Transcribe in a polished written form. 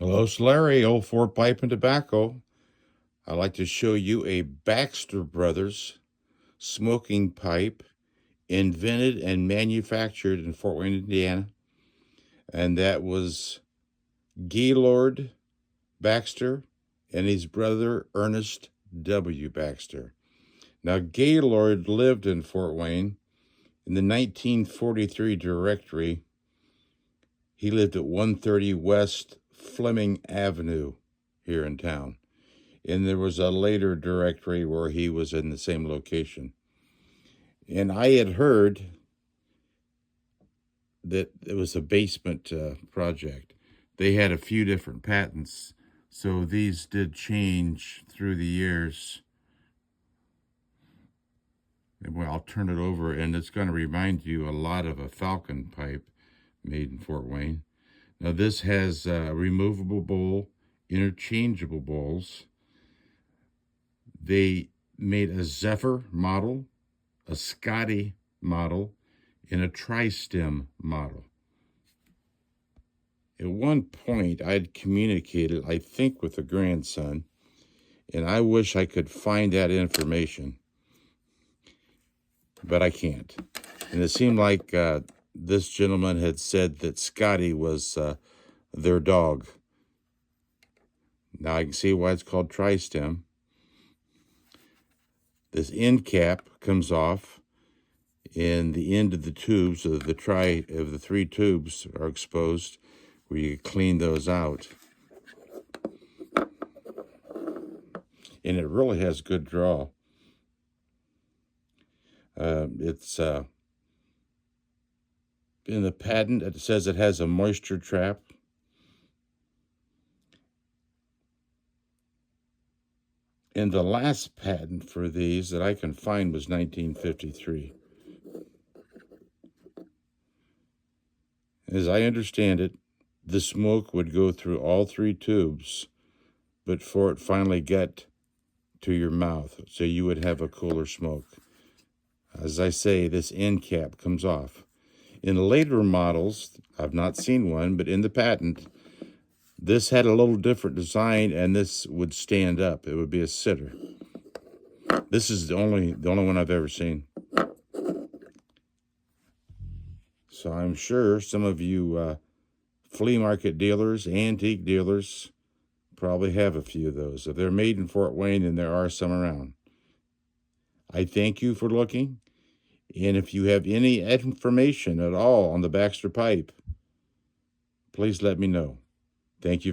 Hello, it's Larry, old Fort Pipe and Tobacco. I'd like to show you a Baxter Brothers smoking pipe invented and manufactured in Fort Wayne, Indiana. And that was Gaylord Baxter and his brother Ernest W. Baxter. Now, Gaylord lived in Fort Wayne. In the 1943 directory, he lived at 130 West Fleming Avenue here in town. And there was a later directory where he was in the same location. And I had heard that it was a basement project. They had a few different patents, so these did change through the years. And well, I'll turn it over, and it's going to remind you a lot of a Falcon pipe made in Fort Wayne. Now, this has a removable bowl, interchangeable bowls. They made a Zephyr model, a Scotty model, and a tri-stem model. At one point, I'd communicated, I think, with a grandson, and I wish I could find that information, but I can't. And it seemed like this gentleman had said that Scotty was their dog. Now I can see why it's called tri-stem. This end cap comes off, and the end of the tubes of the three tubes are exposed, where you clean those out. And it really has good draw. It's in the patent, it says it has a moisture trap. And the last patent for these that I can find was 1953. As I understand it, the smoke would go through all three tubes before it finally got to your mouth, so you would have a cooler smoke. As I say, this end cap comes off. In later models, I've not seen one, but in the patent, this had a little different design, and this would stand up. It would be a sitter. This is the only one I've ever seen. So I'm sure some of you flea market dealers, antique dealers, probably have a few of those. If they're made in Fort Wayne, and there are some around. I thank you for looking. And if you have any information at all on the Baxter pipe, please let me know. Thank you.